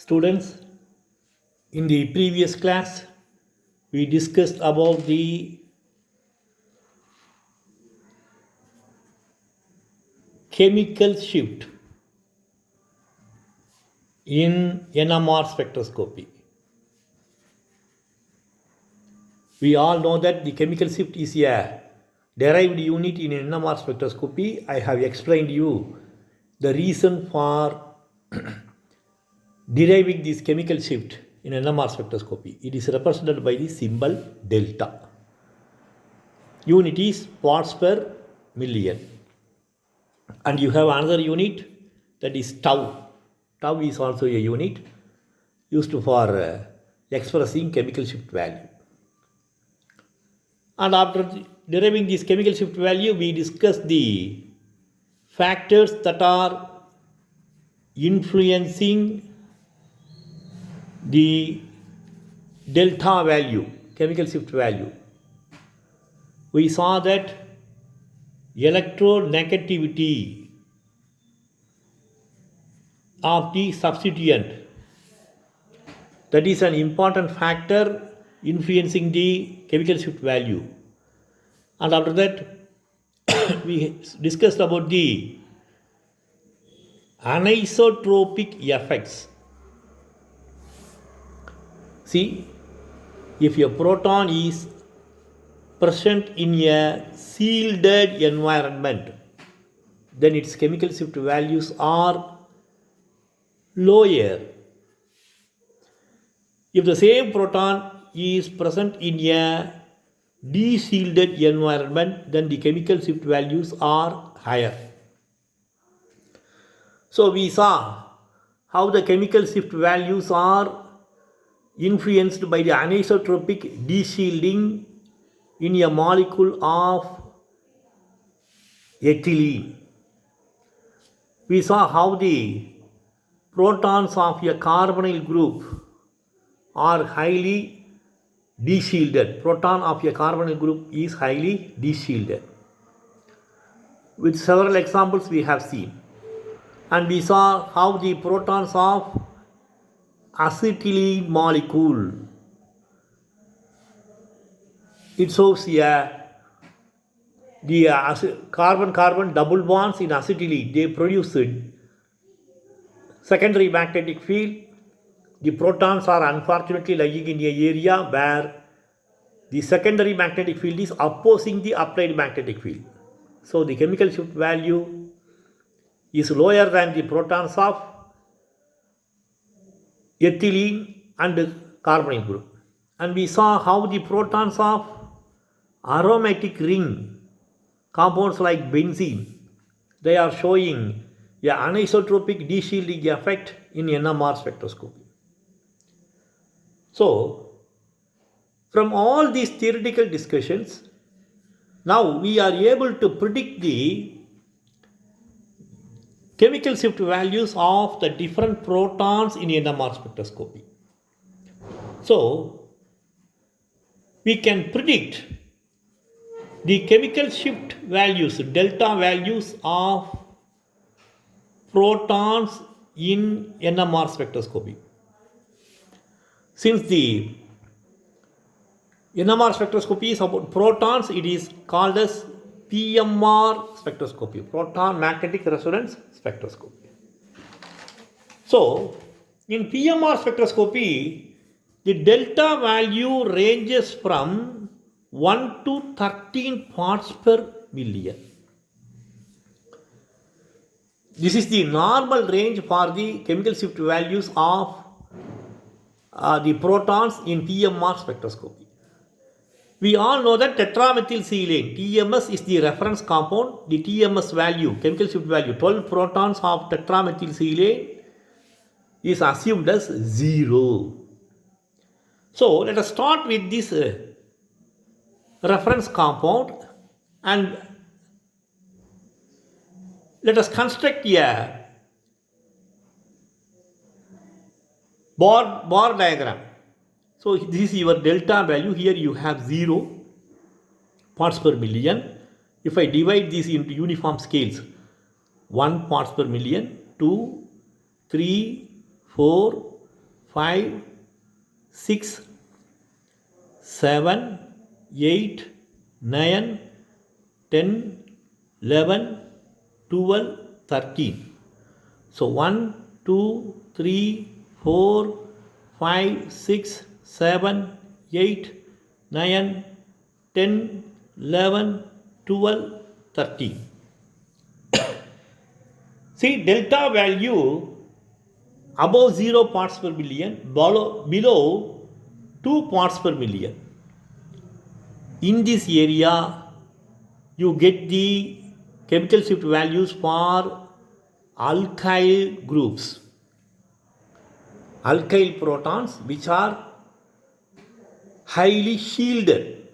Students, in the previous class, we discussed about the chemical shift in NMR spectroscopy. We all know that the chemical shift is a derived unit in NMR spectroscopy. I have explained you the reason for deriving this chemical shift in NMR spectroscopy. It is represented by the symbol delta. Unit is parts per million. And you have another unit, that is tau. Tau is also a unit used for expressing chemical shift value. And after deriving this chemical shift value, we discussed the factors that are influencing the delta value, chemical shift value. We saw that electronegativity of the substituent, that is an important factor influencing the chemical shift value. And after that we discussed about the anisotropic effects. See, if a proton is present in a sealed environment, then its chemical shift values are lower. If the same proton is present in a de-shielded environment, then the chemical shift values are higher. So we saw how the chemical shift values are influenced by the anisotropic de-shielding in a molecule of ethylene. We saw how the protons of a carbonyl group are highly de-shielded. Proton of a carbonyl group is highly de-shielded. With several examples we have seen. And we saw how the protons of acetylene molecule, it shows here the carbon-carbon double bonds in acetylene, they produce secondary magnetic field. The protons are unfortunately lying in an area where the secondary magnetic field is opposing the applied magnetic field. So the chemical shift value is lower than the protons of ethylene and carbonyl group. And we saw how the protons of aromatic ring compounds like benzene, they are showing an anisotropic de-shielding effect in NMR spectroscopy. So, from all these theoretical discussions, now we are able to predict the chemical shift values of the different protons in NMR spectroscopy. So, we can predict the chemical shift values, delta values of protons in NMR spectroscopy. Since the NMR spectroscopy is about protons, it is called as PMR spectroscopy, proton magnetic resonance spectroscopy. So, in PMR spectroscopy, the delta value ranges from 1 to 13 parts per million. This is the normal range for the chemical shift values of the protons in PMR spectroscopy. We all know that tetramethylsilane, TMS, is the reference compound. The TMS value, chemical shift value, 12 protons of tetramethylsilane is assumed as 0. So let us start with this reference compound and let us construct a bar diagram. So this is your delta value. Here you have 0 parts per million. If I divide this into uniform scales, 1 parts per million, 2, 3, 4, 5, 6, 7, 8, 9, 10, 11, 12, 13. So 1, 2, 3, 4, 5, 6, 7, 8, 9, 10, 11, 12, 13. See, delta value above 0 parts per million, below 2 parts per million. In this area, you get the chemical shift values for alkyl groups. Alkyl protons which are highly shielded,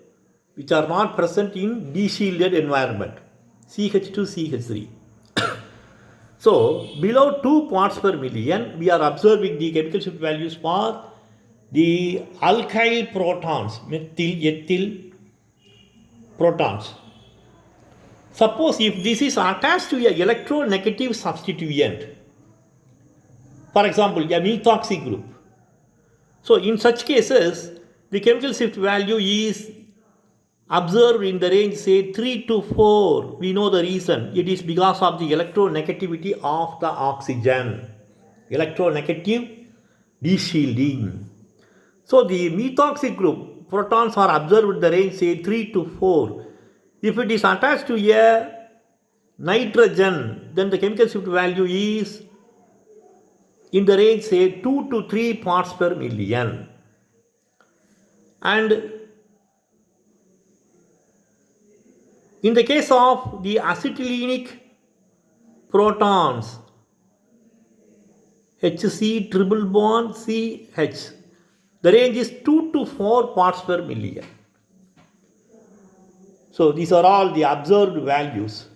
which are not present in deshielded environment, CH2, CH3. So, below 2 parts per million, we are observing the chemical shift values for the alkyl protons, methyl, ethyl protons. Suppose if this is attached to a electronegative substituent, for example, a methoxy group. So, in such cases, the chemical shift value is observed in the range say 3 to 4. We know the reason. It is because of the electronegativity of the oxygen. Electronegative deshielding. So the methoxy group protons are observed in the range say 3 to 4. If it is attached to a nitrogen, then the chemical shift value is in the range say 2 to 3 parts per million. And in the case of the acetylenic protons, HC triple bond CH, the range is 2 to 4 parts per million. So these are all the observed values.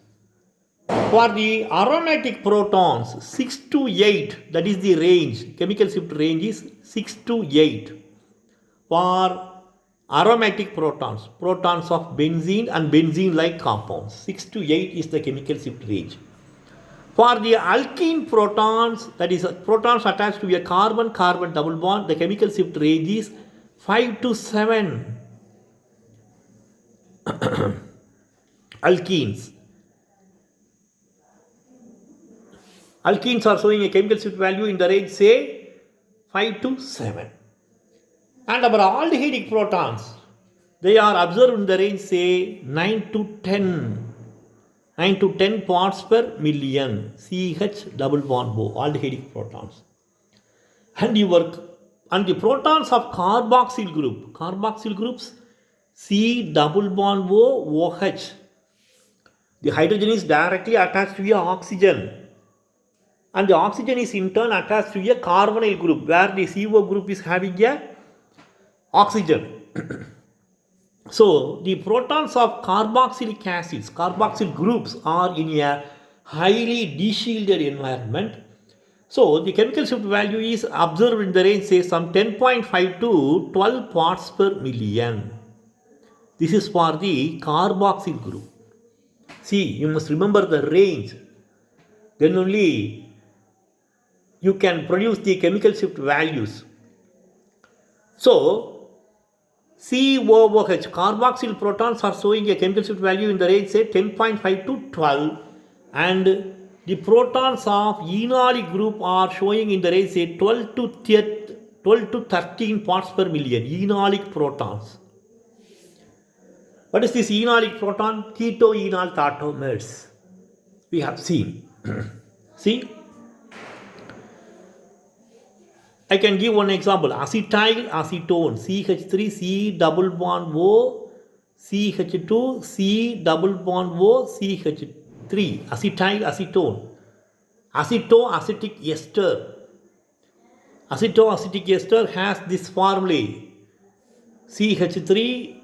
For the aromatic protons, 6 to 8, that is the range, chemical shift range is 6 to 8. For aromatic protons, protons of benzene and benzene-like compounds, 6 to 8 is the chemical shift range. For the alkene protons, that is protons attached to a carbon-carbon double bond, the chemical shift range is 5 to 7. Alkenes. Alkenes are showing a chemical shift value in the range say 5 to 7. And our aldehydic protons, they are observed in the range say 9 to 10. 9 to 10 parts per million. CH double bond O, aldehydic protons. And the protons of carboxyl groups, C double bond O, OH. The hydrogen is directly attached to a oxygen. And the oxygen is in turn attached to a carbonyl group, where the CO group is having a oxygen. So the protons of carboxylic acids, carboxyl groups, are in a highly deshielded environment. So the chemical shift value is observed in the range say some 10.5 to 12 parts per million. This is for the carboxyl group. See, you must remember the range. Then only you can produce the chemical shift values. So COOH, carboxyl protons, are showing a chemical shift value in the range say 10.5 to 12, and the protons of enolic group are showing in the range say 12 to 13 parts per million. Enolic protons. What is this enolic proton? Keto-enol tautomers. We have seen. See? I can give one example. Acetyl acetone, CH3, C double bond O, CH2, C double bond O, CH3. Acetyl acetone. Acetoacetic ester. Acetoacetic ester has this formulae: CH3,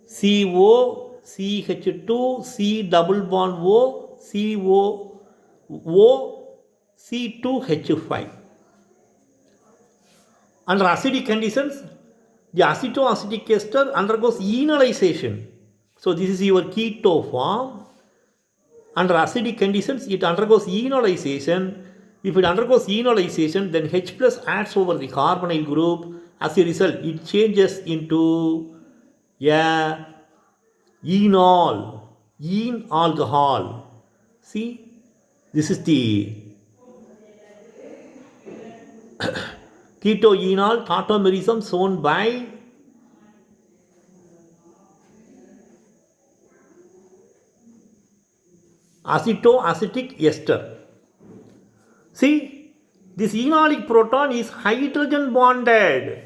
CO, CH2, C double bond O, CO, O, C2H5. Under acidic conditions, the acetoacetic ester undergoes enolization. So this is your keto form. Under acidic conditions, it undergoes enolization, If it undergoes enolization, then H plus adds over the carbonyl group. As a result, it changes into a enol, ene alcohol. See, this is the ketoenol tautomerism shown by acetoacetic ester. See, this enolic proton is hydrogen bonded.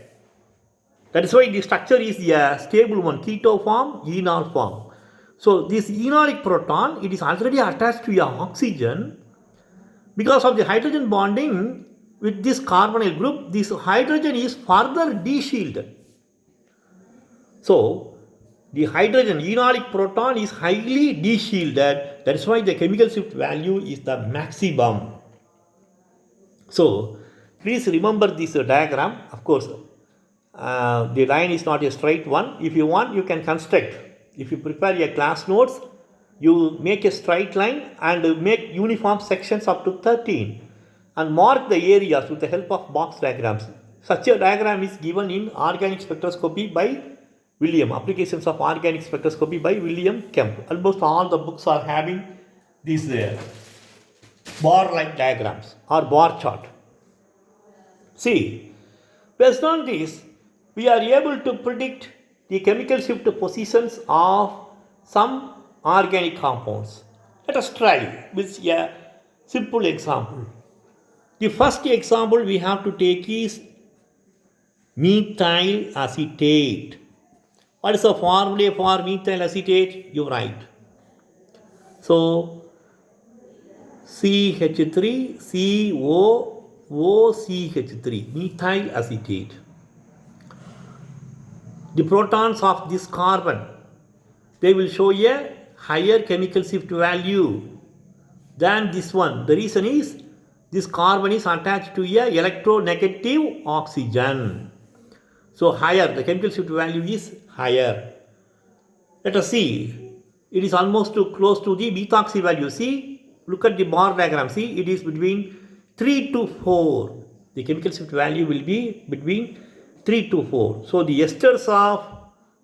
That is why the structure is a stable one, keto form, enol form. So this enolic proton, it is already attached to a oxygen. Because of the hydrogen bonding with this carbonyl group, this hydrogen is further de-shielded. So the hydrogen enolic proton is highly de-shielded. That is why the chemical shift value is the maximum. So please remember this diagram. Of course, the line is not a straight one. If you want, you can construct. If you prepare your class notes, you make a straight line and make uniform sections up to 13 and mark the areas with the help of box diagrams. Such a diagram is given in organic spectroscopy by William, applications of organic spectroscopy by William Kemp. Almost all the books are having these bar-like diagrams or bar chart. See, based on this, we are able to predict the chemical shift positions of some organic compounds. Let us try with a simple example. The first example we have to take is methyl acetate. What is the formula for methyl acetate? You write. So CH3COOCH3, methyl acetate. The protons of this carbon, they will show a higher chemical shift value than this one. The reason is this carbon is attached to a electronegative oxygen. So higher, the chemical shift value is higher. Let us see. It is almost close to the methoxy value. See, look at the bar diagram. See, it is between 3 to 4. The chemical shift value will be between 3 to 4. So the esters of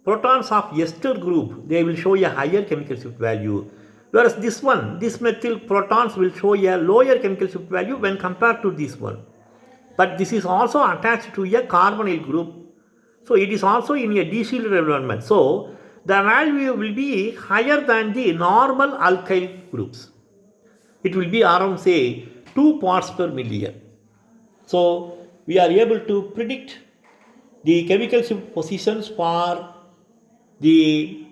protons of ester group, they will show a higher chemical shift value. Whereas this one, this methyl protons will show a lower chemical shift value when compared to this one. But this is also attached to a carbonyl group. So it is also in a de-shielded environment. So the value will be higher than the normal alkyl groups. It will be around, say, 2 parts per million. So we are able to predict the chemical shift positions for the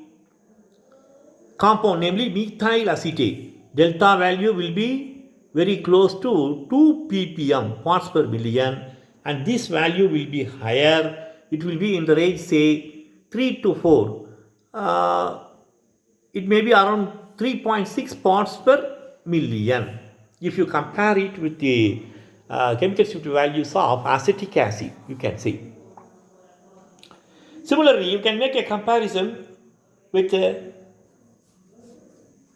compound, namely methyl acetate. Delta value will be very close to 2 ppm, parts per million, and this value will be higher. It will be in the range, say, 3 to 4. It may be around 3.6 parts per million if you compare it with the chemical shift values of acetic acid, you can see. Similarly, you can make a comparison with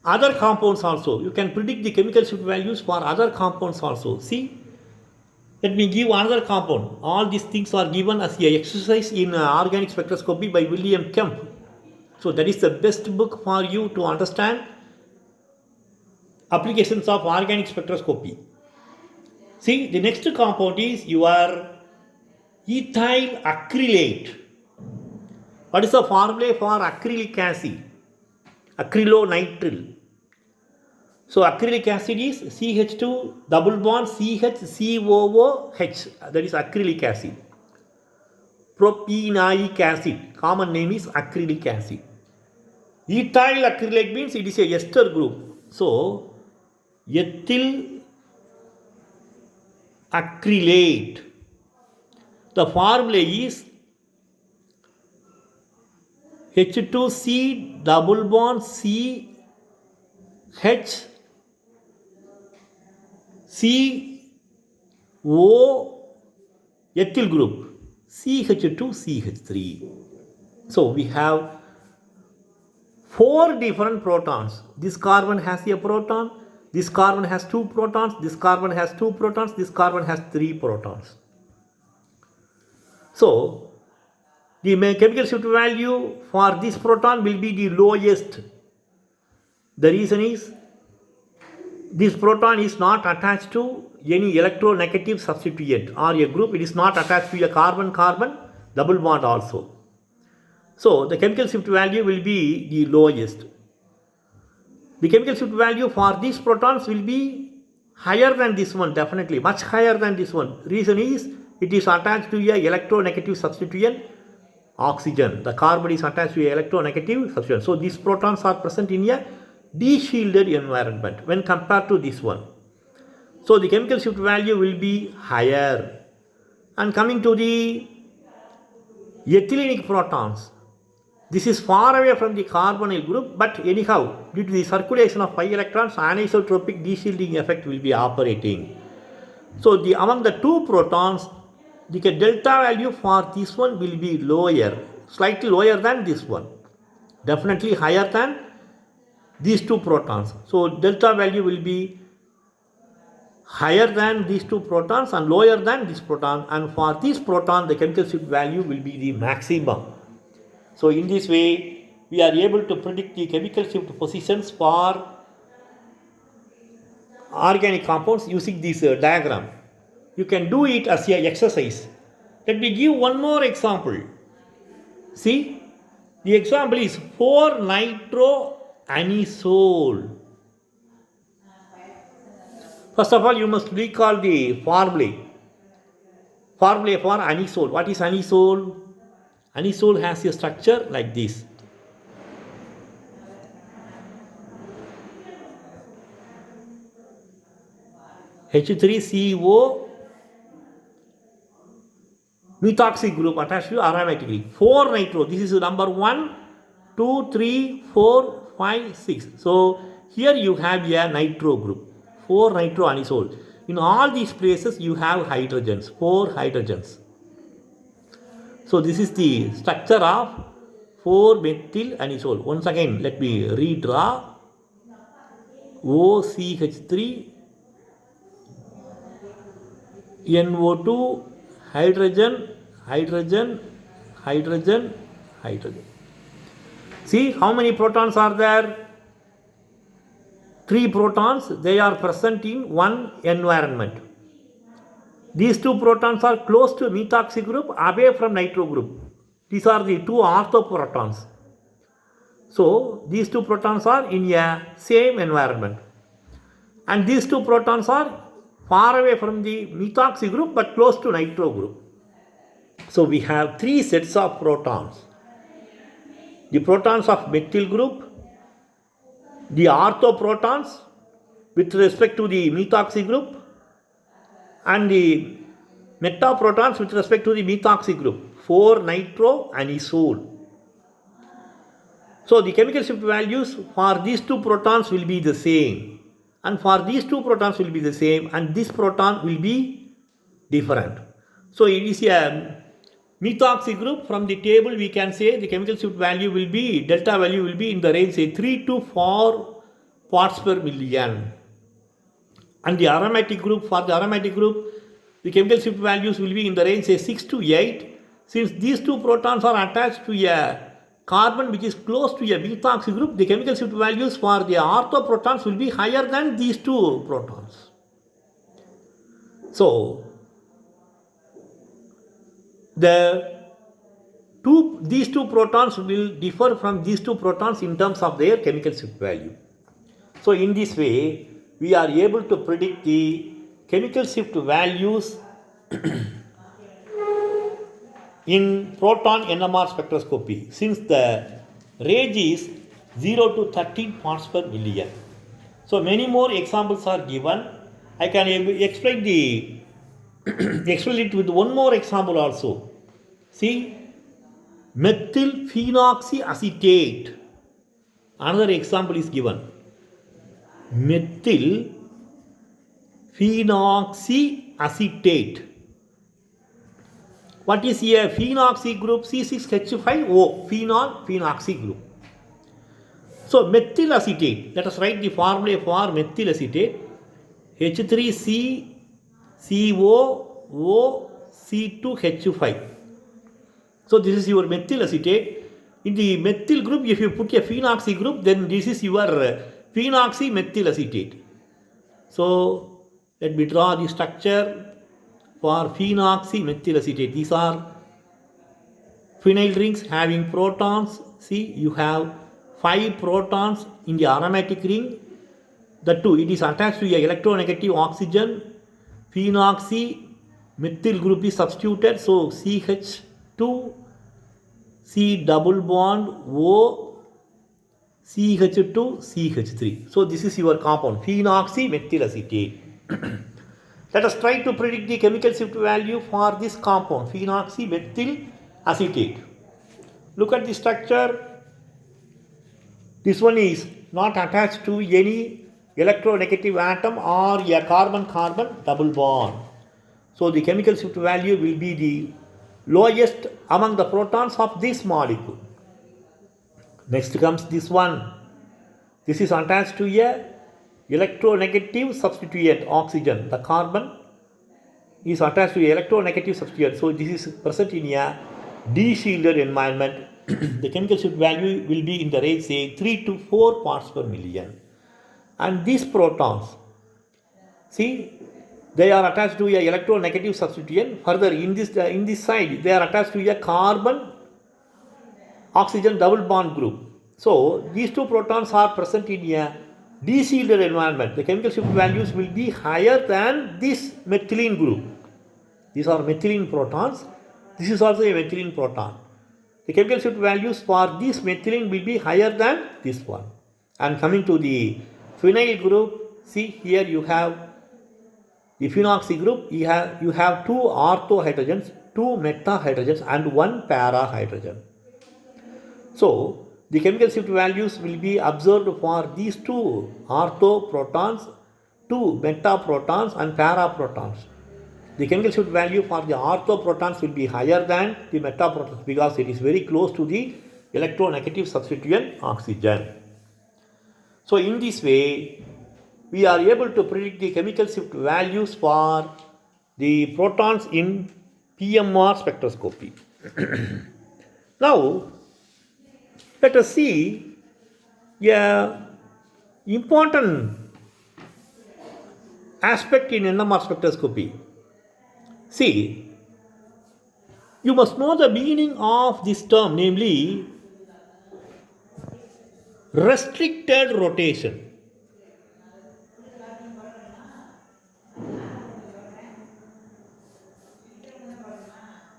other compounds also. You can predict the chemical shift values for other compounds also. See, let me give another compound. All these things are given as an exercise in organic spectroscopy by William Kemp. So that is the best book for you to understand applications of organic spectroscopy. See, the next compound is your ethyl acrylate. What is the formula for acrylic acid? Acrylonitrile. So acrylic acid is CH2 double bond CHCOOH. That is acrylic acid. Propenoic acid, common name is acrylic acid. Ethyl acrylate means it is a ester group. So ethyl acrylate. The formula is H2C double bond CH CO ethyl group CH2CH3. So we have 4 different protons. This carbon has a proton, This carbon has 2 protons, this carbon has 2 protons, this carbon has 3 protons. So, the chemical shift value for this proton will be the lowest. The reason is, this proton is not attached to any electronegative substituent or a group. It is not attached to a carbon-carbon double bond also. So, the chemical shift value will be the lowest. The chemical shift value for these protons will be higher than this one, definitely, much higher than this one. Reason is, it is attached to a electronegative substituent, oxygen. The carbon is attached to a electronegative substituent. So, these protons are present in a de-shielded environment when compared to this one. So, the chemical shift value will be higher. And coming to the ethylenic protons, this is far away from the carbonyl group, but anyhow, due to the circulation of pi electrons, anisotropic de-shielding effect will be operating. So, among the two protons, the delta value for this one will be lower, slightly lower than this one, definitely higher than these two protons. So, delta value will be higher than these two protons and lower than this proton, and for this proton the chemical shift value will be the maximum. So, in this way we are able to predict the chemical shift positions for organic compounds using this diagram. You can do it as an exercise. Let me give one more example. See, the example is 4-nitroanisole. First of all, you must recall the formulae. Formulae for anisole. What is anisole? Anisole has a structure like this. H3CO methoxy group attached to aromatically. 4-nitro. This is number 1, 2, 3, 4, 5, 6. So, here you have a nitro group. 4-nitroanisole. In all these places you have hydrogens, 4 hydrogens. So, this is the structure of 4-methylanisole. Once again, let me redraw. OCH3, NO2, hydrogen, hydrogen, hydrogen, hydrogen. See how many protons are there? 3 protons, they are present in one environment. These 2 protons are close to methoxy group, away from nitro group. These are the 2 orthoprotons. So, these 2 protons are in a same environment. And these 2 protons are far away from the methoxy group but close to nitro group. So, we have 3 sets of protons. The protons of methyl group, the orthoprotons with respect to the methoxy group, and the metaprotons with respect to the methoxy group, 4-nitroanisole. So, the chemical shift values for these 2 protons will be the same, and for these 2 protons will be the same, and this proton will be different. So, it is a methoxy group. From the table we can say the chemical shift value will be, delta value will be in the range say 3 to 4 parts per million. And the aromatic group, for the aromatic group, the chemical shift values will be in the range say 6 to 8. Since these 2 protons are attached to a carbon which is close to a methoxy group, the chemical shift values for the orthoprotons will be higher than these 2 protons. So, these two protons will differ from these 2 protons in terms of their chemical shift value. So, in this way, we are able to predict the chemical shift values in proton NMR spectroscopy, since the range is 0 to 13 parts per million. So, many more examples are given. I can explain it with one more example also. See, methyl phenoxyacetate. Another example is given. Methyl phenoxyacetate. What is a phenoxy group? C6H5O, phenol phenoxy group. So methyl acetate, let us write the formula for methyl acetate. H3CCOOC2H5. So this is your methyl acetate. In the methyl group, if you put a phenoxy group, then this is your phenoxy methyl acetate. So let me draw the structure for phenoxy methyl acetate. These are phenyl rings having protons. See, you have 5 protons in the aromatic ring. The two, it is attached to a electronegative oxygen. Phenoxy methyl group is substituted. So CH2, C double bond O, CH2, CH3. So this is your compound, phenoxy methyl acetate. Let us try to predict the chemical shift value for this compound, phenoxy methyl acetate. Look at the structure. This one is not attached to any electronegative atom or a carbon-carbon double bond. So the chemical shift value will be the lowest among the protons of this molecule. Next comes this one. This is attached to a electronegative substituent, oxygen. The carbon is attached to a electronegative substituent. So this is present in a de-shielded environment. The chemical shift value will be in the range, say, 3 to 4 parts per million. And these protons, see, they are attached to a electronegative substituent. Further, in this side, they are attached to a carbon-oxygen double bond group. So these two protons are present in a de-shielded environment. The chemical shift values will be higher than this methylene group. These are methylene protons. This is also a methylene proton. The chemical shift values for this methylene will be higher than this one. And coming to the phenyl group, see here you have the phenoxy group. You have 2 ortho hydrogens, 2 meta hydrogens and 1 para hydrogen. So the chemical shift values will be observed for these 2 ortho protons, 2 meta protons and para protons. The chemical shift value for the ortho protons will be higher than the meta protons because it is very close to the electronegative substituent oxygen. So in this way, we are able to predict the chemical shift values for the protons in PMR spectroscopy. Now, let us see an important aspect in NMR spectroscopy. See, you must know the meaning of this term, namely restricted rotation.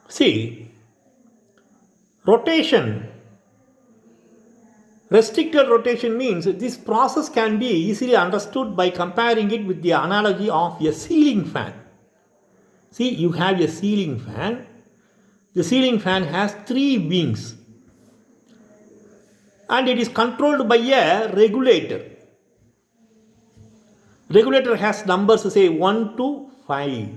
See, rotation, restricted rotation means this process can be easily understood by comparing it with the analogy of a ceiling fan. See, you have a ceiling fan. The ceiling fan has 3 wings and it is controlled by a regulator. Regulator has numbers, say 1 to 5.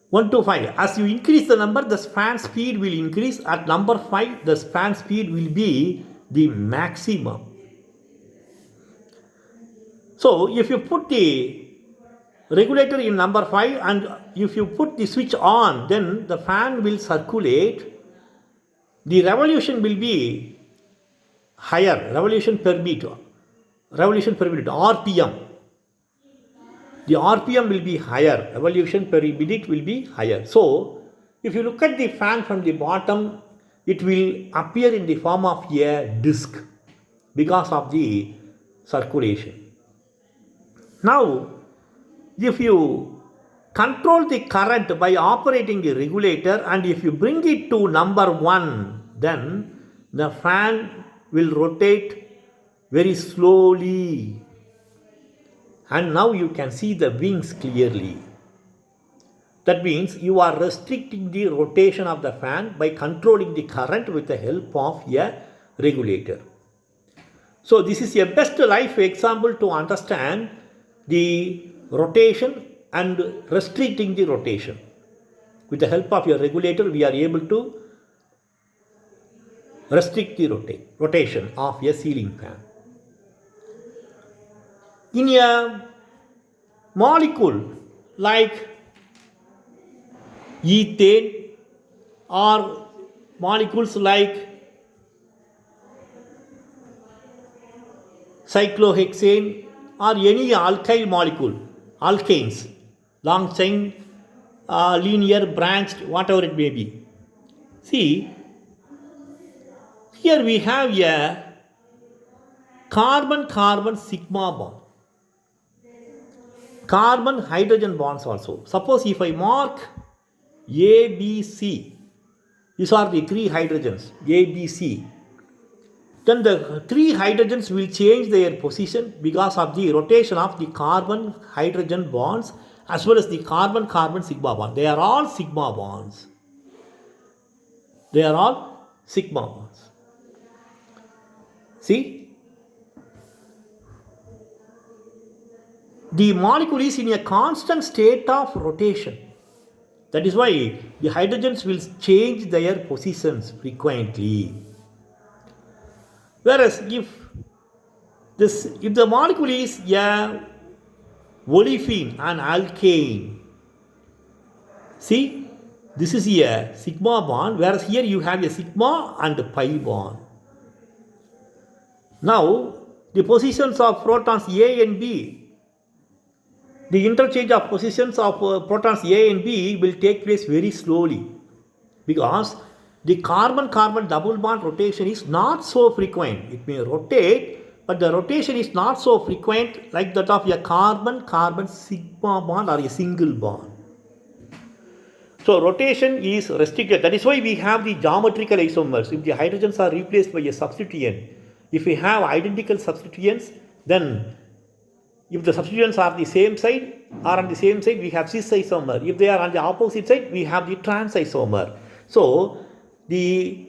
1 to 5. As you increase the number, the fan speed will increase. At number 5, the fan speed will be the maximum. So, if you put the regulator in number 5 and if you put the switch on, then the fan will circulate. The revolution will be higher, revolution per minute, RPM. The RPM will be higher, revolution per minute will be higher. So, if you look at the fan from the bottom, it will appear in the form of a disc because of the circulation. Now, if you control the current by operating the regulator and if you bring it to number 1, then the fan will rotate very slowly. And now you can see the wings clearly. That means you are restricting the rotation of the fan by controlling the current with the help of a regulator. So this is a best life example to understand the rotation and restricting the rotation. With the help of your regulator, we are able to restrict the rotation of a ceiling fan. In a molecule like ethane or molecules like cyclohexane or any alkyl molecule, alkanes, long chain, linear, branched, whatever it may be. See, here we have a carbon-carbon sigma bond. Carbon hydrogen bonds also. Suppose if I mark A, B, C, these are the three hydrogens, A, B, C. Then the three hydrogens will change their position because of the rotation of the carbon hydrogen bonds as well as the carbon carbon sigma bond. They are all sigma bonds. They are all sigma bonds. See, the molecule is in a constant state of rotation. That is why the hydrogens will change their positions frequently. Whereas if the molecule is a olefin, an alkane, see, this is a sigma bond, whereas here you have a sigma and pi bond. Now, the positions of protons A and B, the interchange of positions of protons A and B will take place very slowly because the carbon-carbon double bond rotation is not so frequent. It may rotate, but the rotation is not so frequent like that of a carbon-carbon sigma bond or a single bond. So rotation is restricted. That is why we have the geometrical isomers. If the hydrogens are replaced by a substituent, if we have identical substituents, then if the substituents are the same side or on the same side, we have cis isomer. If they are on the opposite side, we have the trans isomer. So the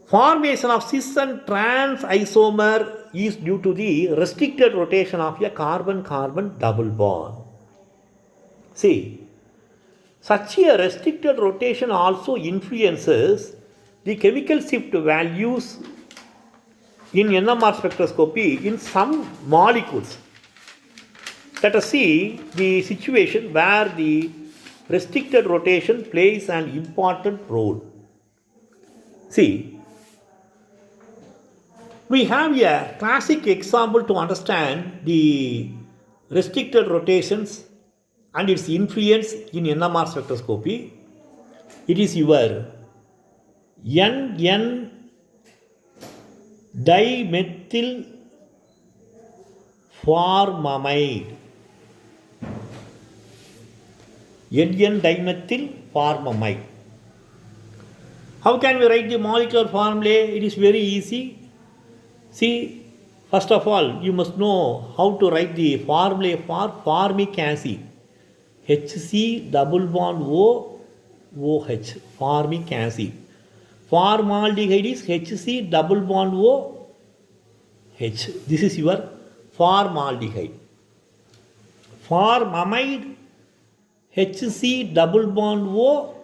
formation of cis and trans isomer is due to the restricted rotation of a carbon-carbon double bond. See, such a restricted rotation also influences the chemical shift values in NMR spectroscopy in some molecules. Let us see the situation where the restricted rotation plays an important role. See, we have a classic example to understand the restricted rotations and its influence in NMR spectroscopy. It is your NN dimethyl formamide. NN dimethyl formamide. How can we write the molecular formula? It is very easy. See, first of all, you must know how to write the formula for formic acid. HC double bond O, OH, formic acid. Formaldehyde is HC double bond O, H. This is your formaldehyde. Formamide, HC double bond O,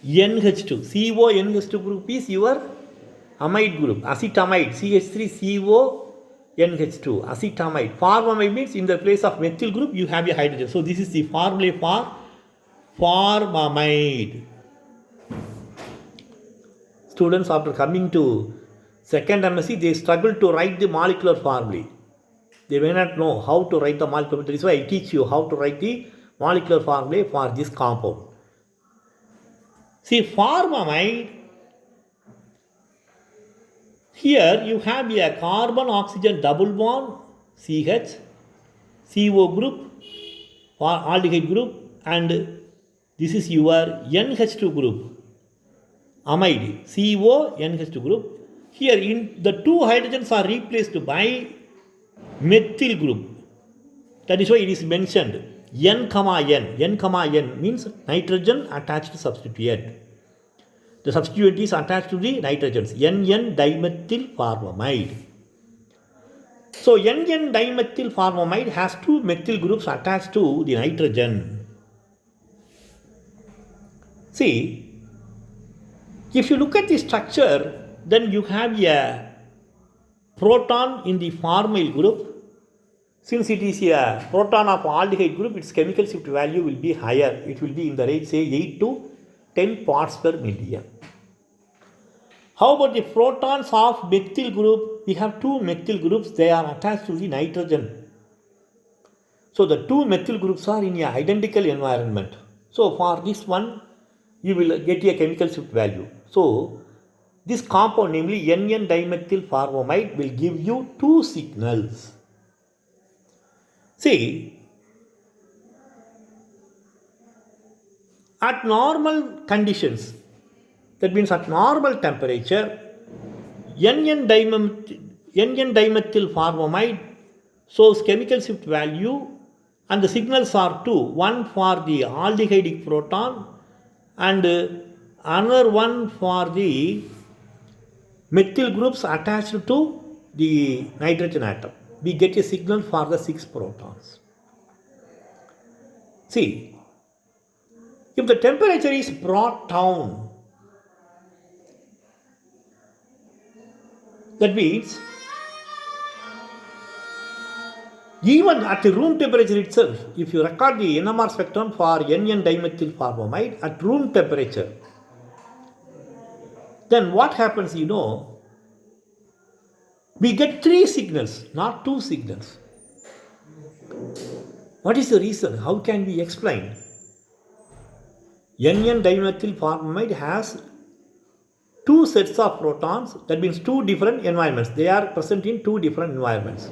NH2. CO NH2 group is your amide group. Acetamide, CH3CO NH2, acetamide. Formamide means in the place of methyl group you have a hydrogen. So this is the formula for formamide. Students, after coming to second MSc, they struggle to write the molecular formula. They may not know how to write the molecular. That is why I teach you how to write the molecular formula for this compound. See, formamide, here you have a carbon-oxygen double bond, CH, CO group, or aldehyde group, and this is your NH2 group. Amide, CO, NH2 group. Here in the two hydrogens are replaced by methyl group. That is why it is mentioned N, N. N means nitrogen attached to substituent. The substituent is attached to the nitrogens. NN dimethyl formamide. So NN dimethyl formamide has two methyl groups attached to the nitrogen. See, If you look at the structure, then you have a proton in the formyl group. Since it is a proton of aldehyde group, its chemical shift value will be higher. It will be in the range, say, 8 to 10 parts per million. How about the protons of methyl group? We have two methyl groups. They are attached to the nitrogen. So the two methyl groups are in an identical environment. So for this one, you will get a chemical shift value. So this compound, namely NN-dimethyl formamide, will give you two signals. See, at normal conditions, that means at normal temperature, NN-dimethyl formamide shows chemical shift value, and the signals are two, one for the aldehydic proton and another one for the methyl groups attached to the nitrogen atom. We get a signal for the 6 protons. See, if the temperature is brought down, that means even at the room temperature itself, if you record the NMR spectrum for NN-dimethyl formamide at room temperature, then what happens, we get 3 signals, not 2 signals. What is the reason? How can we explain? NN-dimethyl formamide has 2 sets of protons, that means 2 different environments. They are present in 2 different environments.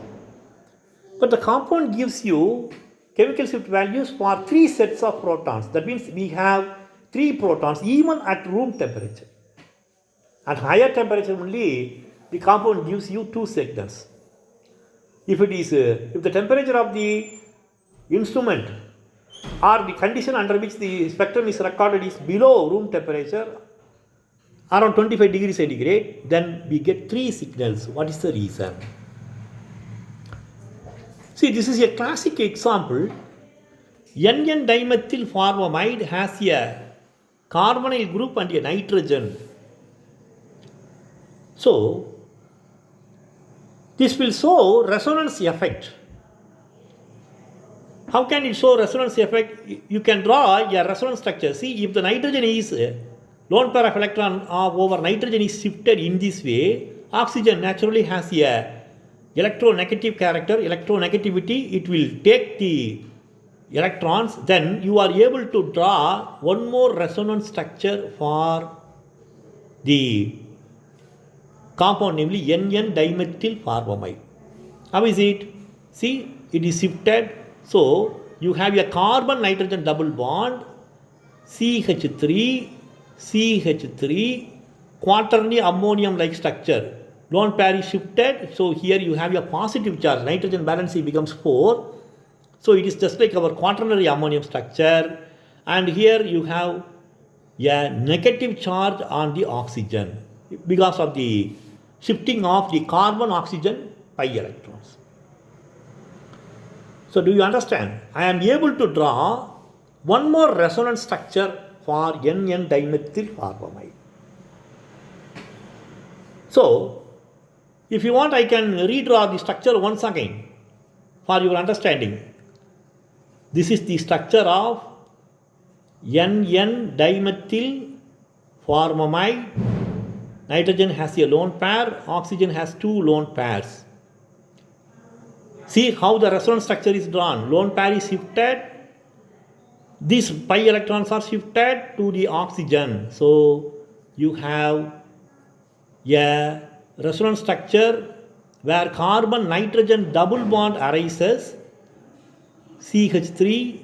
But the compound gives you chemical shift values for 3 sets of protons. That means we have 3 protons even at room temperature. At higher temperature only, the compound gives you 2 signals. If the temperature of the instrument or the condition under which the spectrum is recorded is below room temperature, around 25 degrees centigrade, then we get 3 signals. What is the reason? See, this is a classic example. NN-dimethyl formamide has a carbonyl group and a nitrogen. So, this will show resonance effect. How can it show resonance effect? You can draw a resonance structure. See, if the nitrogen is lone pair of electron over nitrogen is shifted in this way, oxygen naturally has a electronegative character, electronegativity. It will take the electrons. Then you are able to draw one more resonance structure for the compound, namely NN-dimethyl formamide. How is it? See, it is shifted. So you have a carbon-nitrogen double bond, CH3, CH3, quaternary ammonium-like structure. Lone pair is shifted. So here you have a positive charge. Nitrogen valency becomes 4. So it is just like our quaternary ammonium structure. And here you have a negative charge on the oxygen because of the shifting of the carbon-oxygen pi electrons. So do you understand? I am able to draw one more resonance structure for NN-dimethyl formamide. So, if you want, I can redraw the structure once again for your understanding. This is the structure of NN-dimethyl formamide. Nitrogen has a lone pair, oxygen has 2 lone pairs. See how the resonance structure is drawn. Lone pair is shifted. These pi electrons are shifted to the oxygen. So you have a resonance structure where carbon-nitrogen double bond arises, CH3,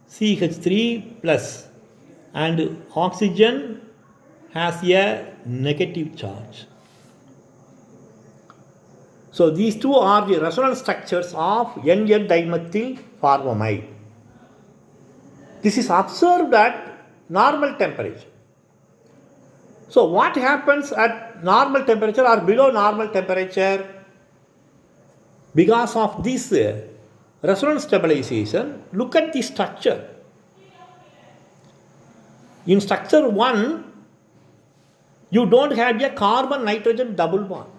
CH3 plus, and oxygen has a negative charge. So these two are the resonance structures of NN-dimethyl formamide. This is observed at normal temperature. So what happens at normal temperature or below normal temperature? Because of this resonance stabilization, look at the structure. In structure 1, You don't have a carbon-nitrogen double bond.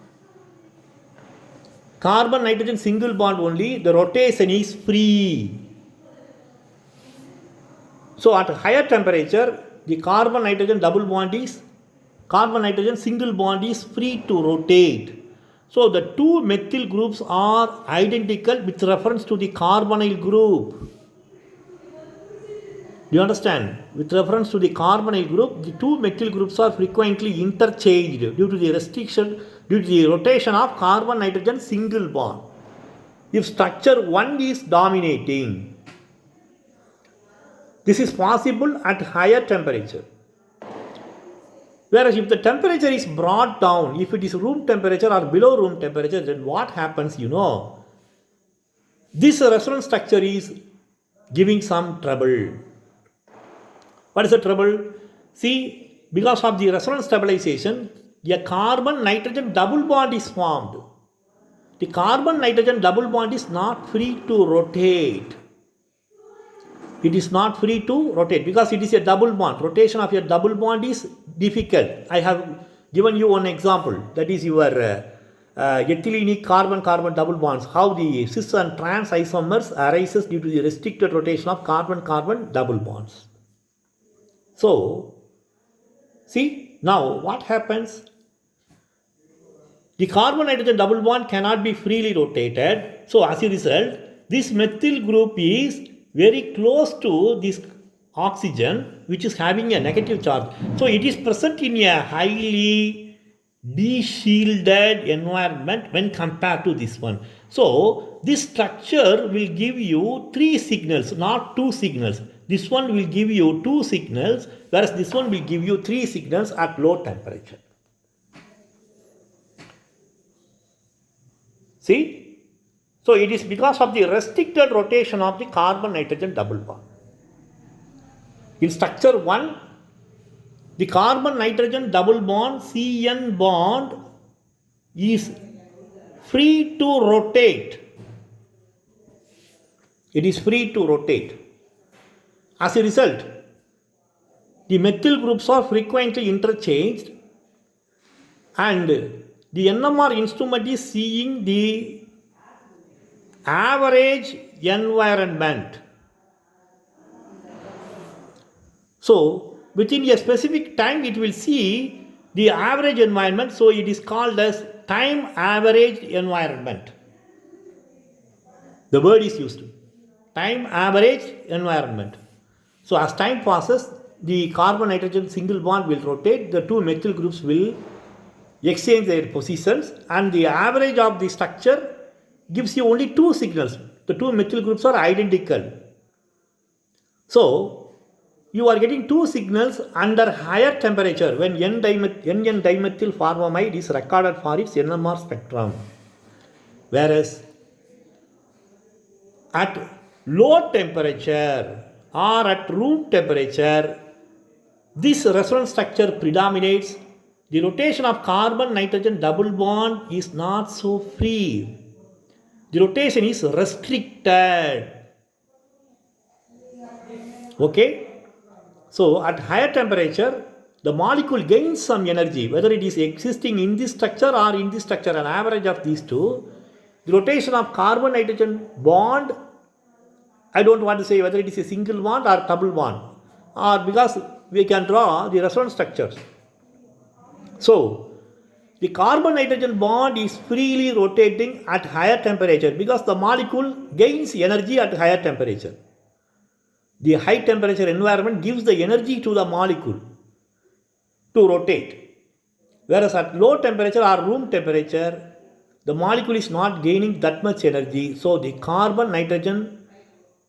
Carbon-nitrogen single bond only, the rotation is free. So at higher temperature, the carbon-nitrogen single bond is free to rotate. So the two methyl groups are identical with reference to the carbonyl group. Do you understand? With reference to the carbonyl group, the two methyl groups are frequently interchanged due to the rotation of carbon-nitrogen single bond. If structure 1 is dominating, this is possible at higher temperature. Whereas if the temperature is brought down, if it is room temperature or below room temperature, then what happens, this resonance structure is giving some trouble. What is the trouble? See, because of the resonance stabilization, a carbon-nitrogen double bond is formed. The carbon-nitrogen double bond is not free to rotate. It is not free to rotate because it is a double bond. Rotation of a double bond is difficult. I have given you one example. That is your ethylene carbon-carbon double bonds. How the cis and trans isomers arises due to the restricted rotation of carbon-carbon double bonds. So, see, now what happens? The carbon-nitrogen double bond cannot be freely rotated. So, as a result, this methyl group is very close to this oxygen, which is having a negative charge. So, it is present in a highly de-shielded environment when compared to this one. So, this structure will give you 3 signals, not 2 signals. This one will give you 2 signals, whereas this one will give you 3 signals at low temperature. See? So it is because of the restricted rotation of the carbon-nitrogen double bond. In structure 1, the carbon-nitrogen double bond CN bond is free to rotate. It is free to rotate. As a result, the methyl groups are frequently interchanged and the NMR instrument is seeing the average environment. So, within a specific time, it will see the average environment. So, it is called as time average environment. The word is used. Time average environment. So, as time passes, the carbon-nitrogen single bond will rotate. The two methyl groups will exchange their positions, and the average of the structure gives you only 2 signals. The two methyl groups are identical. So, you are getting 2 signals under higher temperature when NN-dimethyl formamide is recorded for its NMR spectrum. Whereas, at low temperature or at room temperature, this resonance structure predominates. The rotation of carbon-nitrogen double bond is not so free. The rotation is restricted. Okay? So, at higher temperature, the molecule gains some energy, whether it is existing in this structure or in this structure, an average of these two. The rotation of carbon-nitrogen bond, I don't want to say whether it is a single bond or double bond, or because we can draw the resonance structures. So, the carbon-nitrogen bond is freely rotating at higher temperature because the molecule gains energy at higher temperature. The high temperature environment gives the energy to the molecule to rotate. Whereas at low temperature or room temperature, the molecule is not gaining that much energy. So, the carbon-nitrogen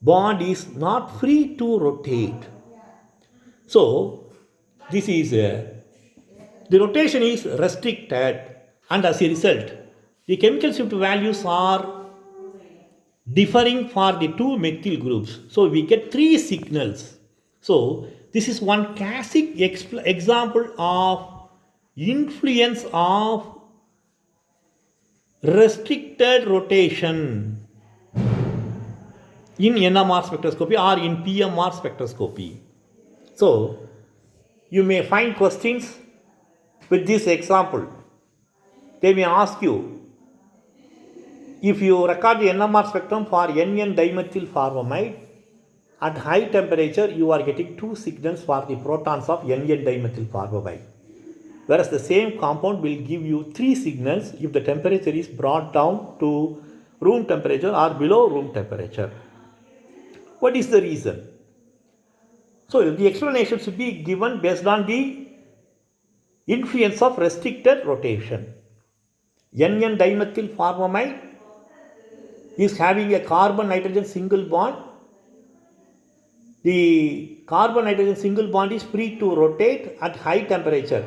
bond is not free to rotate. So, this is the rotation is restricted, and as a result, the chemical shift values are differing for the two methyl groups. So we get 3 signals. So this is one classic example of influence of restricted rotation in NMR spectroscopy or in PMR spectroscopy. So you may find questions With this example, they may ask you, if you record the NMR spectrum for NN dimethyl formamide, at high temperature you are getting two signals for the protons of NN dimethyl formamide. Whereas the same compound will give you three signals if the temperature is brought down to room temperature or below room temperature. What is the reason? So the explanation should be given based on the influence of restricted rotation. NN dimethyl formamide is having a carbon-nitrogen single bond. The carbon-nitrogen single bond is free to rotate at high temperature.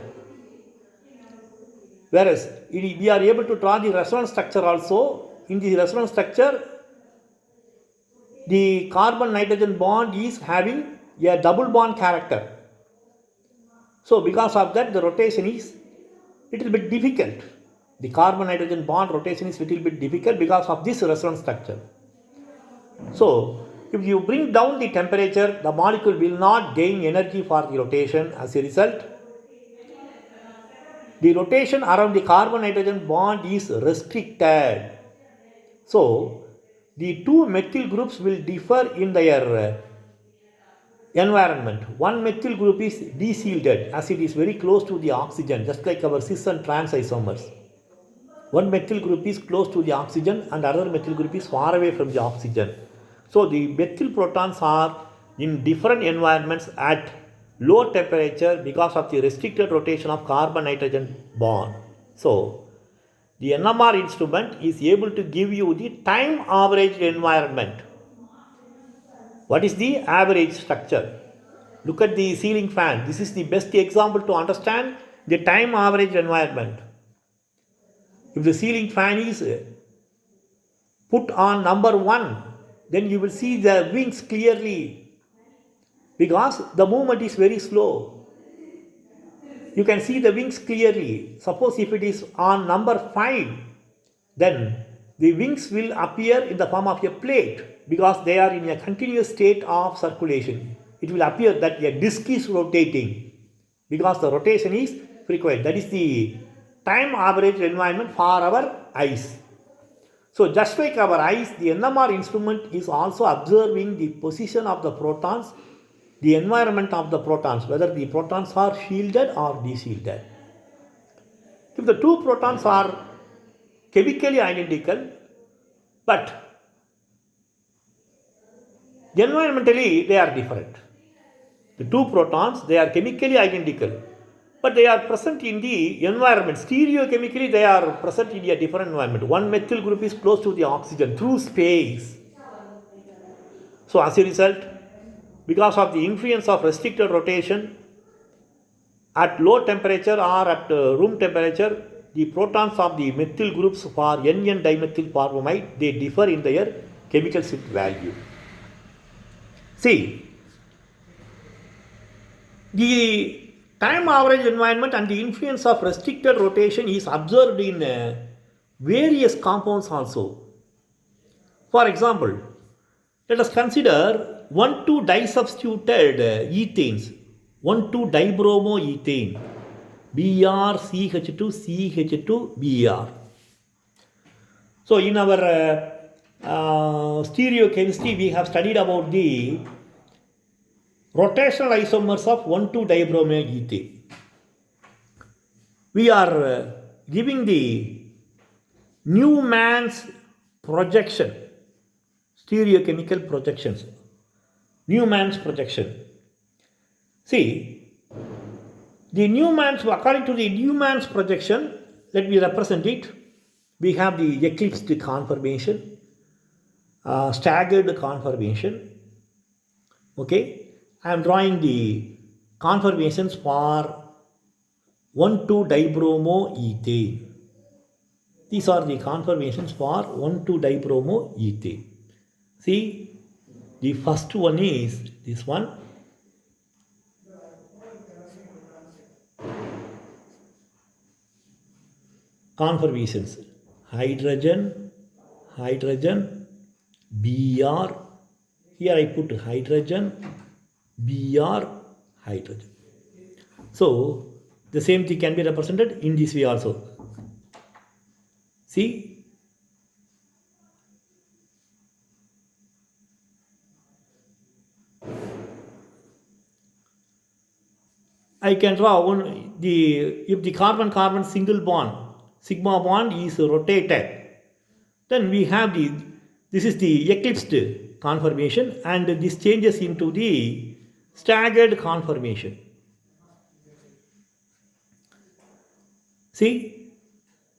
Whereas we are able to draw the resonance structure also. In the resonance structure, the carbon-nitrogen bond is having a double bond character. So because of that, the rotation is little bit difficult. The carbon-nitrogen bond rotation is little bit difficult because of this resonance structure. So if you bring down the temperature, the molecule will not gain energy for the rotation. As a result, the rotation around the carbon-nitrogen bond is restricted. So the two methyl groups will differ in their environment. One methyl group is desealed as it is very close to the oxygen, just like our cis and trans isomers. One methyl group is close to the oxygen and another methyl group is far away from the oxygen. So the methyl protons are in different environments at low temperature because of the restricted rotation of carbon-nitrogen bond. So the NMR instrument is able to give you the time average environment. What is the average structure? Look at the ceiling fan. This is the best example to understand the time average environment. If the ceiling fan is put on number 1, then you will see the wings clearly because the movement is very slow. You can see the wings clearly. Suppose if it is on number 5, then the wings will appear in the form of a plate because they are in a continuous state of circulation. It will appear that a disk is rotating because the rotation is frequent. That is the time average environment for our eyes. So just like our eyes, the NMR instrument is also observing the position of the protons, the environment of the protons, whether the protons are shielded or deshielded. If the two protons are chemically identical, but environmentally they are different. The two protons, they are chemically identical, but they are present in the environment. Stereochemically, they are present in a different environment. One methyl group is close to the oxygen through space. So as a result, because of the influence of restricted rotation, at low temperature or at room temperature, the protons of the methyl groups for NN dimethyl formamide, they differ in their chemical shift value. See, the time average environment and the influence of restricted rotation is observed in various compounds also. For example, let us consider 1,2-disubstituted ethanes, 1,2-dibromoethane, BrCH2CH2Br. So in our stereochemistry, we have studied about the rotational isomers of 1,2-dibromoethane. We are giving the Newman's projection, stereochemical projections. Newman's projection. See, according to the Newman's projection, let me represent it. We have the eclipsed conformation, staggered conformation. Okay. I am drawing the conformations for 1,2-dibromoethane. These are the conformations for 1,2-dibromoethane. See, the first one is this one. Conformations: hydrogen, hydrogen, Br. Here I put hydrogen, Br, hydrogen. So The same thing can be represented in this way also. See, I can draw if the carbon-carbon single bond, sigma bond is rotated, then we have this is the eclipsed conformation, and this changes into the staggered conformation. See,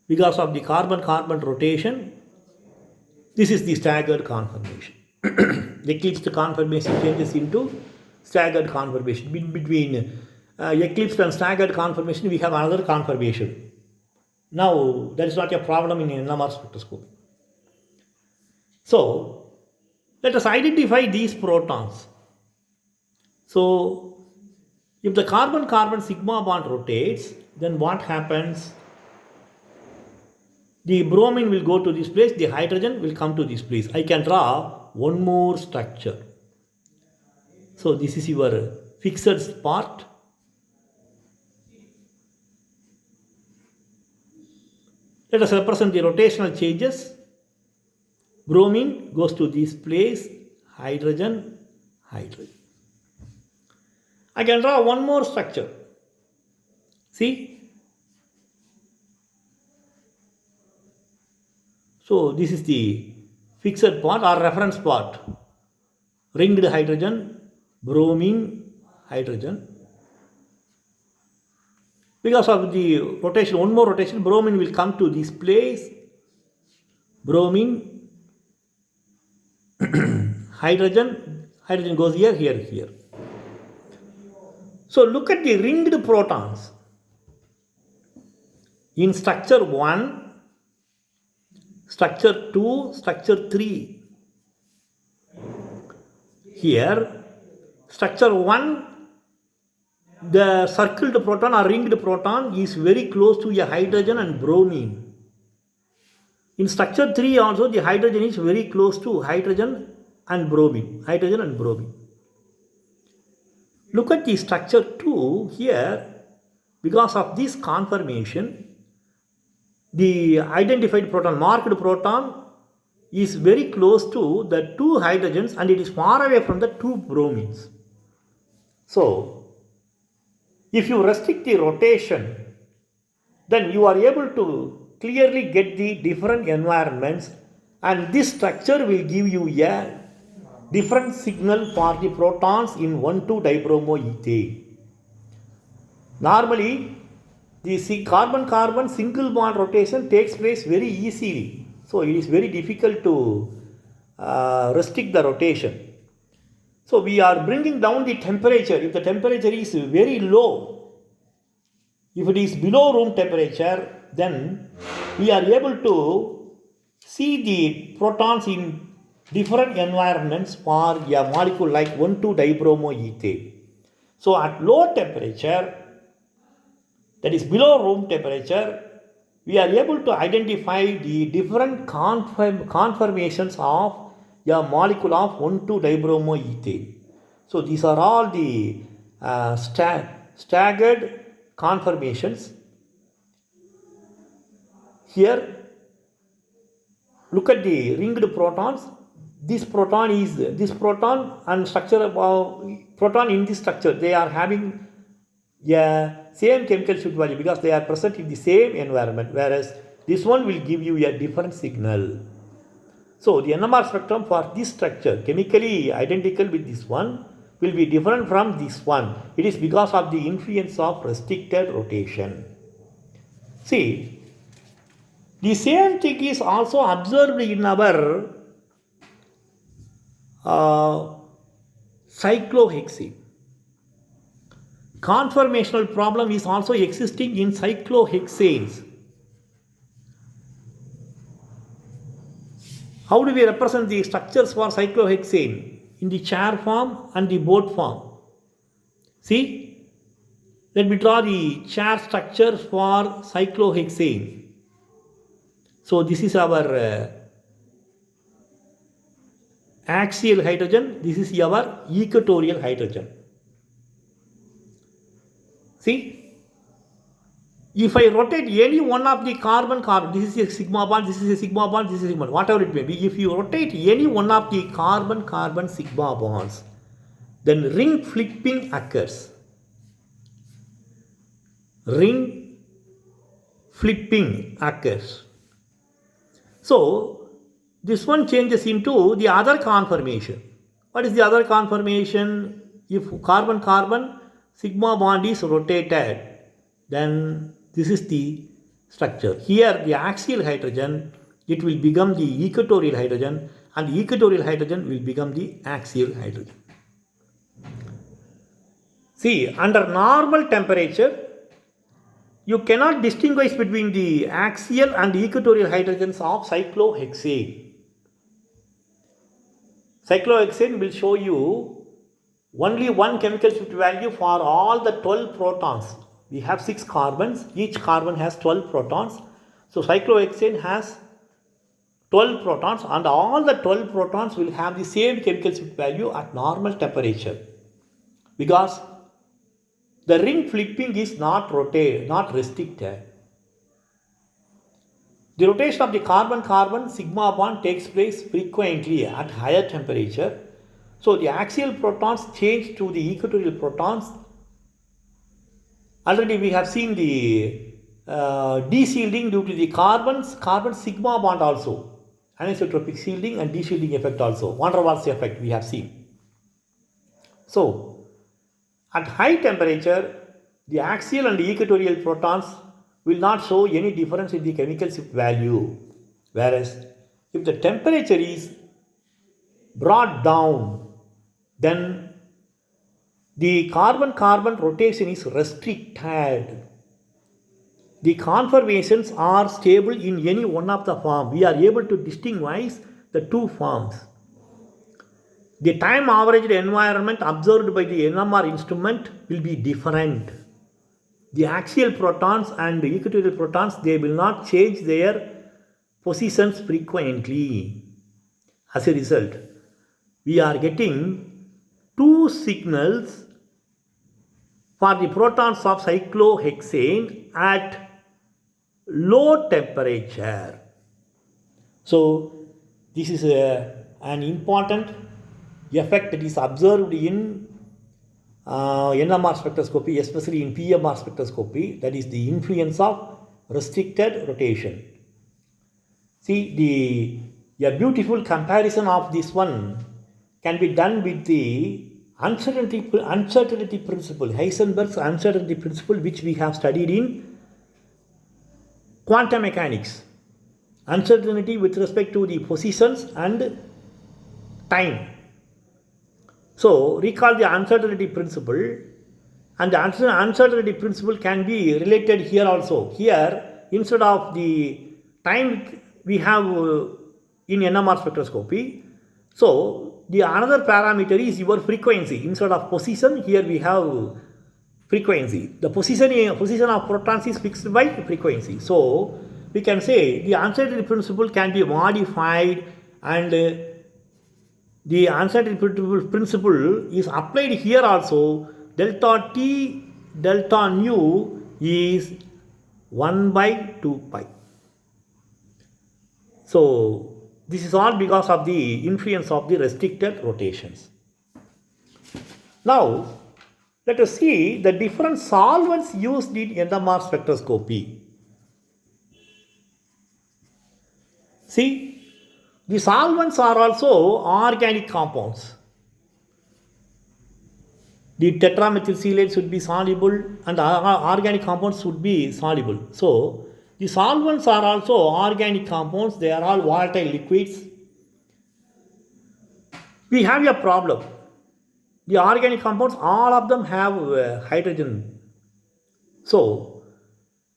because of the carbon-carbon rotation, this is the staggered conformation. The eclipsed conformation changes into staggered conformation. Between eclipsed and staggered conformation, we have another conformation. Now, that is not a problem in NMR spectroscopy. So, let us identify these protons. So, if the carbon-carbon sigma bond rotates, then what happens? The bromine will go to this place, the hydrogen will come to this place. I can draw one more structure. So, this is your fixed part. Let us represent the rotational changes. Bromine goes to this place, hydrogen, hydrogen. I can draw one more structure. See? So, this is the fixed part or reference part. Ringed hydrogen, bromine, hydrogen. Because of the rotation, one more rotation, bromine will come to this place. Bromine, hydrogen goes here, here, here. So look at the ringed protons. In structure 1, structure 2, structure 3. Here, structure 1, the circled proton or ringed proton is very close to a hydrogen and bromine. In structure 3 also, the hydrogen is very close to hydrogen and bromine. Hydrogen and bromine. Look at the structure 2 here. Because of this conformation, the identified proton, marked proton, is very close to the 2 hydrogens and it is far away from the 2 bromines. So, if you restrict the rotation, then you are able to clearly get the different environments, and this structure will give you a different signal for the protons in 1,2-dibromoethane. Normally, the carbon-carbon single bond rotation takes place very easily. So, it is very difficult to restrict the rotation. So, we are bringing down the temperature. If the temperature is very low, if it is below room temperature, then we are able to see the protons in different environments for a molecule like 1,2-dibromoethane. So, at low temperature, that is below room temperature, we are able to identify the different conformations of a molecule of 1,2-dibromoethane. So, these are all the staggered conformations. Here, look at the ringed protons. This proton and structure proton in this structure, they are having a same chemical shift value because they are present in the same environment, whereas this one will give you a different signal. So, the NMR spectrum for this structure, chemically identical with this one, will be different from this one. It is because of the influence of restricted rotation. See, the same thing is also observed in our cyclohexane. Conformational problem is also existing in cyclohexanes. How do we represent the structures for cyclohexane? In the chair form and the boat form. See, let me draw the chair structure for cyclohexane. So, this is our axial hydrogen, this is our equatorial hydrogen. See, If I rotate any one of the carbon, this is a sigma bond, this is a sigma bond, this is a sigma bond, whatever it may be, if you rotate any one of the carbon sigma bonds, then ring flipping occurs. Ring flipping occurs. So, this one changes into the other conformation. What is the other conformation? If carbon sigma bond is rotated, then this is the structure. Here the axial hydrogen, it will become the equatorial hydrogen, and the equatorial hydrogen will become the axial hydrogen. See, under normal temperature, you cannot distinguish between the axial and equatorial hydrogens of cyclohexane. Cyclohexane will show you only one chemical shift value for all the 12 protons. We have 6 carbons, each carbon has 12 protons. So cyclohexane has 12 protons, and all the 12 protons will have the same chemical shift value at normal temperature, because the ring flipping is not restricted. The rotation of the carbon sigma bond takes place frequently at higher temperature. So the axial protons change to the equatorial protons. Already we have seen the de-shielding due to the carbon sigma bond also. Anisotropic shielding and de-shielding effect also. Van der Waals effect we have seen. So, at high temperature, the axial and equatorial protons will not show any difference in the chemical shift value. Whereas, if the temperature is brought down, then the carbon rotation is restricted. The conformations are stable in any one of the forms. We are able to distinguish the two forms. The time averaged environment observed by the NMR instrument will be different. The axial protons and the equatorial protons, they will not change their positions frequently. As a result, we are getting two signals for the protons of cyclohexane at low temperature. So, this is an important effect that is observed in NMR spectroscopy, especially in PMR spectroscopy, that is the influence of restricted rotation. See, a beautiful comparison of this one can be done with the uncertainty principle, Heisenberg's uncertainty principle, which we have studied in quantum mechanics. Uncertainty with respect to the positions and time. So, recall the uncertainty principle, and the uncertainty principle can be related here also. Here, instead of the time we have in NMR spectroscopy, so the another parameter is your frequency. Instead of position, here we have frequency. The position of protons is fixed by frequency. So, we can say the uncertainty principle can be modified, and the uncertainty principle is applied here also. Delta T, delta nu is 1 by 2 pi. So, this is all because of the influence of the restricted rotations. Now, let us see the different solvents used in NMR spectroscopy. See, the solvents are also organic compounds. The tetramethylsilates should be soluble, and organic compounds should be soluble. So, the solvents are also organic compounds. They are all volatile liquids. We have a problem. The organic compounds, all of them have hydrogen. So,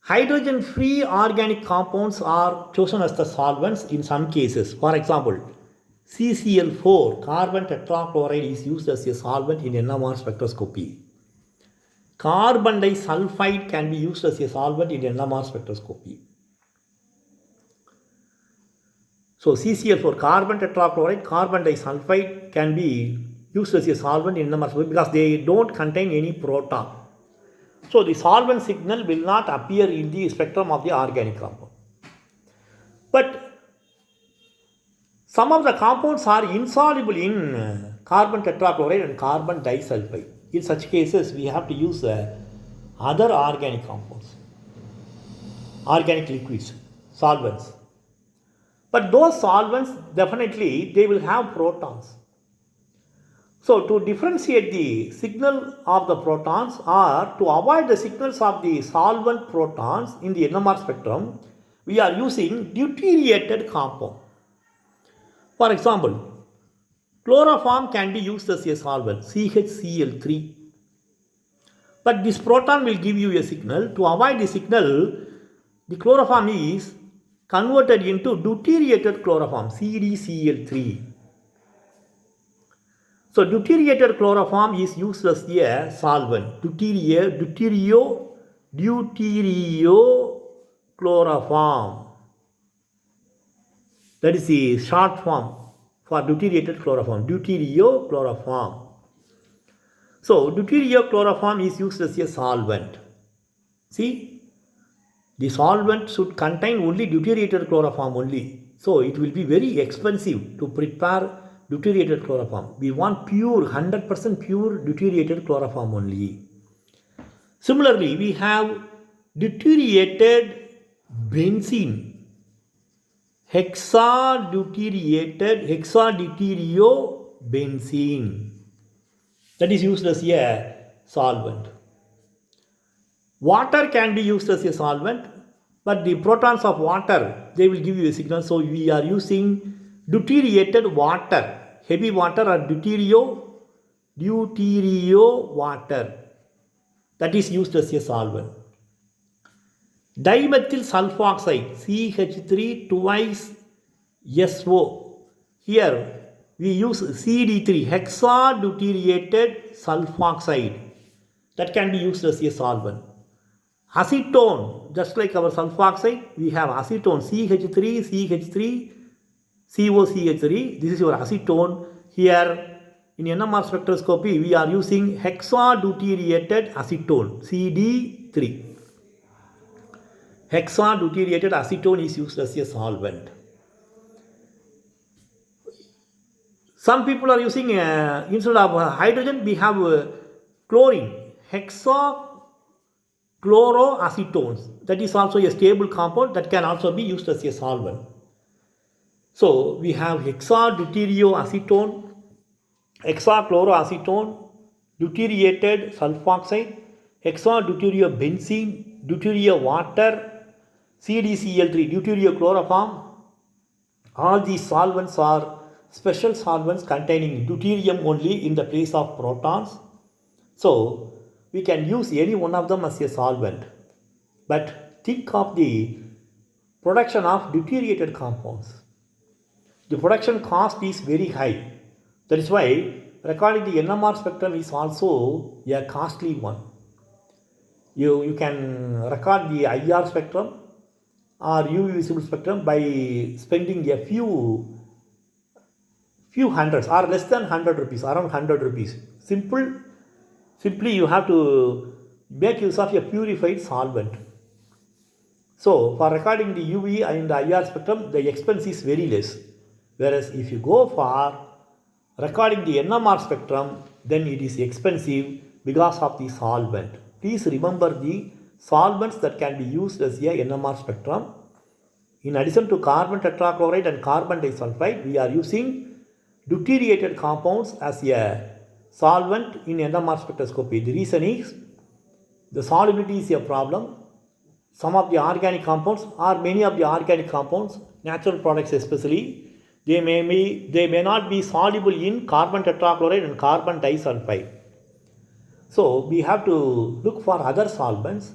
hydrogen-free organic compounds are chosen as the solvents in some cases. For example, CCl4, carbon tetrachloride, is used as a solvent in NMR spectroscopy. Carbon disulfide can be used as a solvent in NMR spectroscopy. So, CCl4, carbon tetrachloride, carbon disulfide can be used as a solvent in NMR spectroscopy because they don't contain any proton. So the solvent signal will not appear in the spectrum of the organic compound. But some of the compounds are insoluble in carbon tetrachloride and carbon disulfide. In such cases, we have to use other organic compounds, organic liquids, solvents. But those solvents, definitely, they will have protons. So to differentiate the signal of the protons or to avoid the signals of the solvent protons in the NMR spectrum, we are using deuterated compound. For example, chloroform can be used as a solvent, CHCl3. But this proton will give you a signal. To avoid the signal, the chloroform is converted into deuterated chloroform, CdCl3. So deuterated chloroform is used as a solvent. Deuterio chloroform. That is the short form for deuterated chloroform. Deuterio chloroform. So deuterio chloroform is used as a solvent. See, the solvent should contain only deuterated chloroform only. So it will be very expensive to prepare deuterated chloroform. We want pure, 100% pure deuterated chloroform only. Similarly, we have deuterated benzene. Hexadeuterio benzene. That is used as a solvent. Water can be used as a solvent, but the protons of water, they will give you a signal. So we are using deuterated water, heavy water or deuterio water. That is used as a solvent. Dimethyl sulfoxide, CH3 twice SO. Here we use CD3, hexadeuteriated sulfoxide. That can be used as a solvent. Acetone, just like our sulfoxide, we have acetone, CH3, COCH3. This is your acetone. Here in NMR spectroscopy, we are using hexadeuteriated acetone, CD3. Hexadeuteriated acetone is used as a solvent. Some people are using, instead of hydrogen, we have chlorine, hexachloroacetones. That is also a stable compound that can also be used as a solvent. So we have hexadeuterioacetone, hexachloroacetone, deuterated sulfoxide, hexadeuteriobenzene, deuterio water, CdCl3, deuterio chloroform. All these solvents are special solvents containing deuterium only in the place of protons. So we can use any one of them as a solvent. But think of the production of deuterated compounds. The production cost is very high. That is why recording the NMR spectrum is also a costly one. You can record the IR spectrum or UV visible spectrum by spending a few hundreds or less than 100 rupees, around 100 rupees. Simply you have to make use of a purified solvent. So for recording the UV and the IR spectrum, the expense is very less. Whereas if you go for recording the NMR spectrum, then it is expensive because of the solvent. Please remember the solvents that can be used as a NMR spectrum. In addition to carbon tetrachloride and carbon disulfide, we are using deuterated compounds as a solvent in NMR spectroscopy. The reason is the solubility is a problem. Some of the organic compounds or many of the organic compounds, natural products especially, they may not be soluble in carbon tetrachloride and carbon disulfide. So we have to look for other solvents.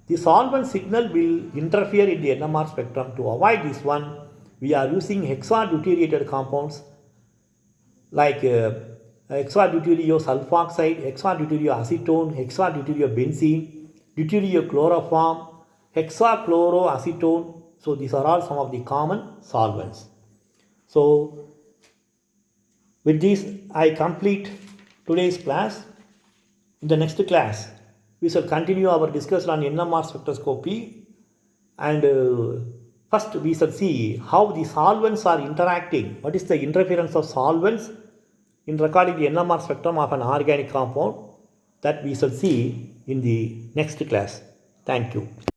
The solvent signal will interfere in the NMR spectrum. To avoid this one, we are using hexadeuteriated compounds like hexadeuterio sulfoxide, hexadeuterio acetone, hexadeuterio benzene, deuterio chloroform, hexachloroacetone. So these are all some of the common solvents. So with this, I complete today's class. In the next class, we shall continue our discussion on NMR spectroscopy, and first we shall see how the solvents are interacting. What is the interference of solvents in recording the NMR spectrum of an organic compound? That we shall see in the next class. Thank you.